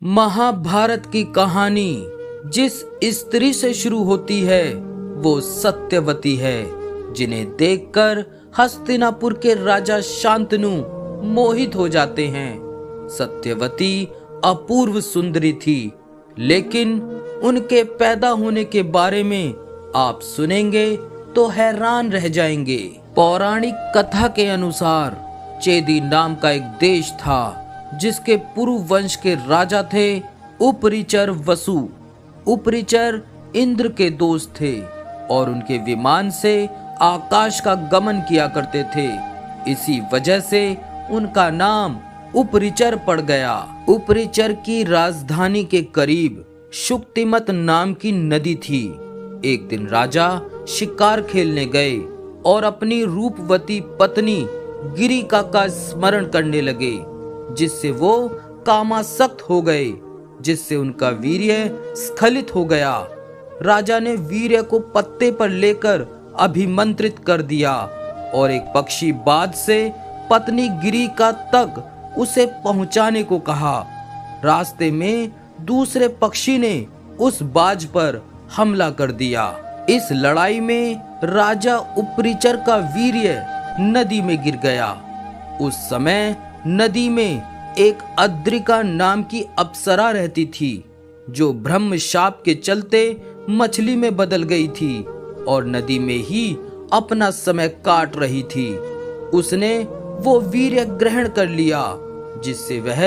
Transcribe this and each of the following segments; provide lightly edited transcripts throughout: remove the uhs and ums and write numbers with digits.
महाभारत की कहानी जिस स्त्री से शुरू होती है वो सत्यवती है, जिन्हें देखकर हस्तिनापुर के राजा शांतनु मोहित हो जाते हैं। सत्यवती अपूर्व सुंदरी थी, लेकिन उनके पैदा होने के बारे में आप सुनेंगे तो हैरान रह जाएंगे। पौराणिक कथा के अनुसार चेदी नाम का एक देश था, जिसके पुरु वंश के राजा थे उपरिचर वसु। उपरिचर इंद्र के दोस्त थे और उनके विमान से आकाश का गमन किया करते थे। इसी वजह से उनका नाम उपरिचर पड़ गया। उपरिचर की राजधानी के करीब शुक्तिमत नाम की नदी थी। एक दिन राजा शिकार खेलने गए और अपनी रूपवती पत्नी गिरिका का स्मरण करने लगे, जिससे वो कामासक्त हो गए, जिससे उनका वीर्य स्खलित हो गया। राजा ने वीर्य को पत्ते पर लेकर अभिमंत्रित कर दिया और एक पक्षी बाज से पत्नी गिरिका तक उसे पहुंचाने को कहा। रास्ते में दूसरे पक्षी ने उस बाज पर हमला कर दिया। इस लड़ाई में राजा उपरिचर का वीर्य नदी में गिर गया। उस समय नदी में एक अद्रिका नाम की अप्सरा रहती थी, जो ब्रह्म शाप के चलते मछली में बदल गई थी और नदी में ही अपना समय काट रही थी। उसने वो वीर्य ग्रहण कर लिया, जिससे वह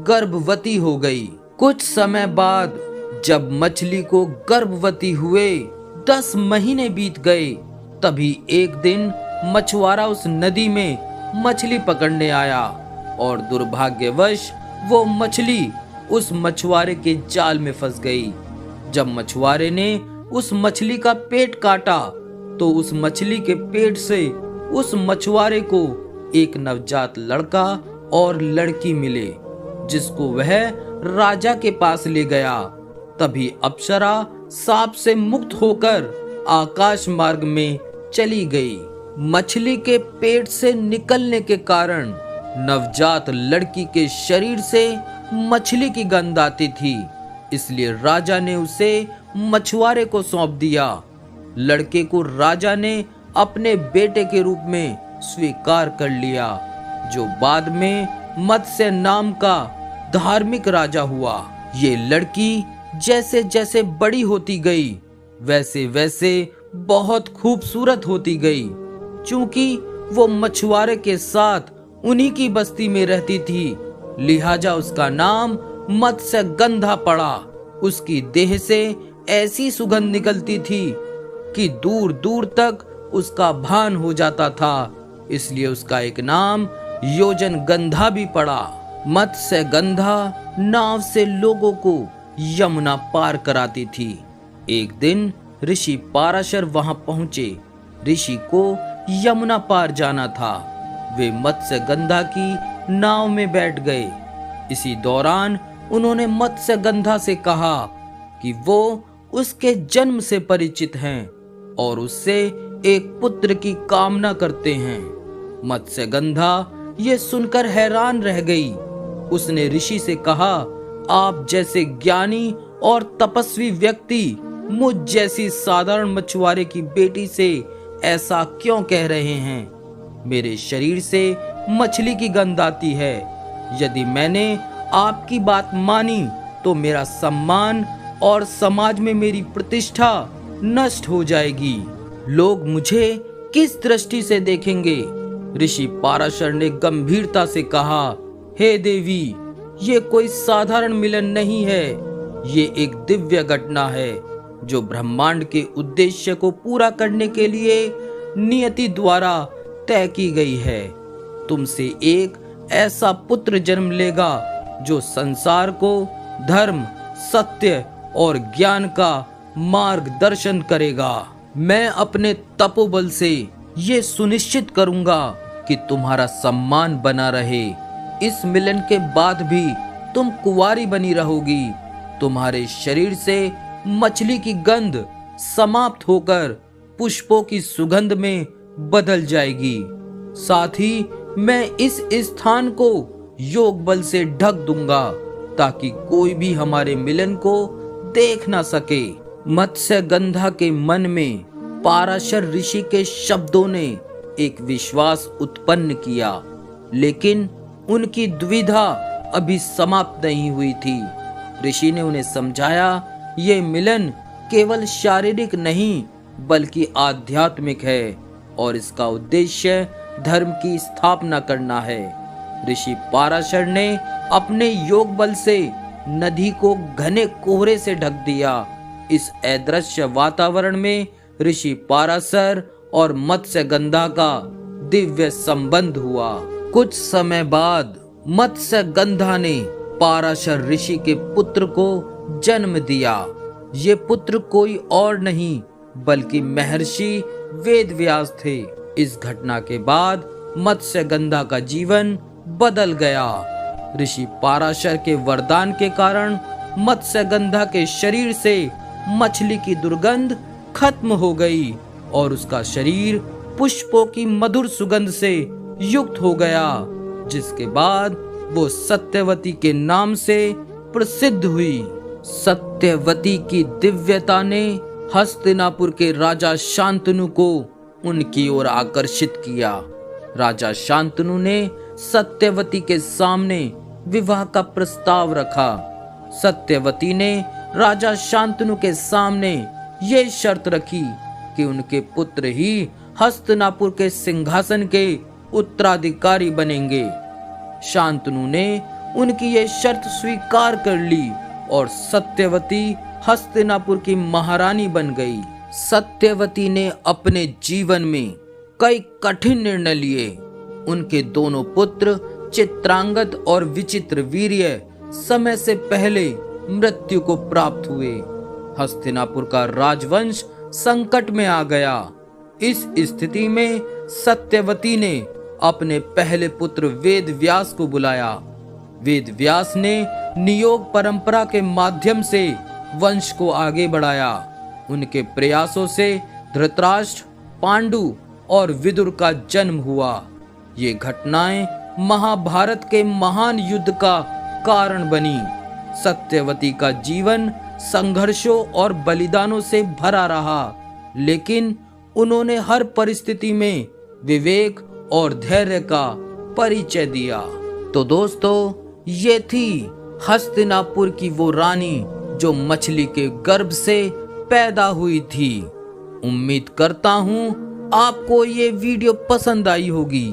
गर्भवती हो गई। कुछ समय बाद जब मछली को गर्भवती हुए 10 महीने बीत गए, तभी एक दिन मछुआरा उस नदी में मछली पकड़ने आया और दुर्भाग्यवश वो मछली उस मछुआरे के जाल में फंस गई। जब मछुआरे ने उस मछली का पेट काटा तो उस मछली के पेट से उस मछुआरे को एक नवजात लड़का और लड़की मिले, जिसको वह राजा के पास ले गया। तभी अप्सरा सांप से मुक्त होकर आकाश मार्ग में चली गई। मछली के पेट से निकलने के कारण नवजात लड़की के शरीर से मछली की गंध आती थी, इसलिए राजा ने उसे मछुआरे को सौंप दिया। लड़के को राजा ने अपने बेटे के रूप में स्वीकार कर लिया, जो बाद में मत्स्य नाम का धार्मिक राजा हुआ। ये लड़की जैसे जैसे बड़ी होती गई, वैसे वैसे बहुत खूबसूरत होती गई। चूंकि वो मछुआरे के साथ उन्हीं की बस्ती में रहती थी, लिहाजा उसका नाम मत्स्यगंधा पड़ा। उसकी देह से ऐसी सुगंध निकलती थी कि दूर दूर तक उसका भान हो जाता था, इसलिए उसका एक नाम योजन गंधा भी पड़ा। मत्स्यगंधा नाव से लोगों को यमुना पार कराती थी। एक दिन ऋषि पाराशर वहां पहुंचे। ऋषि को यमुना पार जाना था। वे मत्स्यगंधा की नाव में बैठ गए। इसी दौरान उन्होंने मत्स्यगंधा से कहा कि वो उसके जन्म से परिचित हैं और उससे एक पुत्र की कामना करते हैं। मत्स्यगंधा ये सुनकर हैरान रह गई। उसने ऋषि से कहा, आप जैसे ज्ञानी और तपस्वी व्यक्ति मुझ जैसी साधारण मछुआरे की बेटी से ऐसा क्यों कह रहे हैं? मेरे शरीर से मछली की गंध आती है। यदि मैंने आपकी बात मानी तो मेरा सम्मान और समाज में मेरी प्रतिष्ठा नष्ट हो जाएगी। लोग मुझे किस दृष्टि से देखेंगे? ऋषि पाराशर ने गंभीरता से कहा, हे देवी, ये कोई साधारण मिलन नहीं है। ये एक दिव्य घटना है जो ब्रह्मांड के उद्देश्य को पूरा करने के लिए नियति द्वारा तय की गई है। तुमसे एक ऐसा पुत्र जन्म लेगा जो संसार को धर्म, सत्य और ज्ञान का मार्गदर्शन करेगा। मैं अपने तपोबल से ये सुनिश्चित करूंगा कि तुम्हारा सम्मान बना रहे। इस मिलन के बाद भी तुम कुंवारी बनी रहोगी। तुम्हारे शरीर से मछली की गंध समाप्त होकर पुष्पों की सुगंध में बदल जाएगी। साथ ही मैं इस स्थान को योग बल से ढक दूंगा ताकि कोई भी हमारे मिलन को देख ना सके। मत्स्यगंधा के मन में पाराशर ऋषि के शब्दों ने एक विश्वास उत्पन्न किया, लेकिन उनकी दुविधा अभी समाप्त नहीं हुई थी। ऋषि ने उन्हें समझाया, ये मिलन केवल शारीरिक नहीं बल्कि आध्यात्मिक है और इसका उद्देश्य धर्म की स्थापना करना है। ऋषि पाराशर ने अपने योग बल से नदी को घने कोहरे से ढक दिया। इस अदृश्य वातावरण में ऋषि पाराशर और मत्स्यगंधा का दिव्य संबंध हुआ। कुछ समय बाद मत्स्यगंधा ने पाराशर ऋषि के पुत्र को जन्म दिया। ये पुत्र कोई और नहीं बल्कि महर्षि वेदव्यास थे। इस घटना के बाद मत्स्यगंधा का जीवन बदल गया। ऋषि पाराशर के वरदान के कारण मत्स्यगंधा के शरीर से मछली की दुर्गंध खत्म हो गई और उसका शरीर पुष्पों की मधुर सुगंध से युक्त हो गया, जिसके बाद वो सत्यवती के नाम से प्रसिद्ध हुई। सत्यवती की दिव्यता ने हस्तिनापुर के राजा शांतनु को उनकी ओर आकर्षित किया। राजा शांतनु ने सत्यवती के सामने विवाह का प्रस्ताव रखा। सत्यवती ने राजा शांतनु के सामने ये शर्त रखी कि उनके पुत्र ही हस्तिनापुर के सिंहासन के उत्तराधिकारी बनेंगे। शांतनु ने उनकी ये शर्त स्वीकार कर ली और सत्यवती हस्तिनापुर की महारानी बन गई। सत्यवती ने अपने जीवन में कई कठिन निर्णय लिए। उनके दोनों पुत्र चित्रांगद और विचित्र वीर्य समय से पहले मृत्यु को प्राप्त हुए। हस्तिनापुर का राजवंश संकट में आ गया। इस स्थिति में सत्यवती ने अपने पहले पुत्र वेदव्यास को बुलाया। वेदव्यास ने नियोग परंपरा के माध्यम से वंश को आगे बढ़ाया। उनके प्रयासों से धृतराष्ट्र, पांडु और विदुर का जन्म हुआ। ये घटनाएं महाभारत के महान युद्ध का कारण बनी। सत्यवती का जीवन संघर्षों और बलिदानों से भरा रहा, लेकिन उन्होंने हर परिस्थिति में विवेक और धैर्य का परिचय दिया। तो दोस्तों, ये थी हस्तिनापुर की वो रानी जो मछली के गर्भ से पैदा हुई थी। उम्मीद करता हूँ आपको ये वीडियो पसंद आई होगी।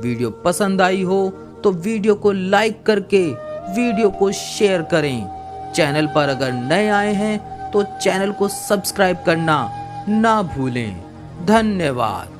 वीडियो पसंद आई हो तो वीडियो को लाइक करके वीडियो को शेयर करें। चैनल पर अगर नए आए हैं तो चैनल को सब्सक्राइब करना ना भूलें। धन्यवाद।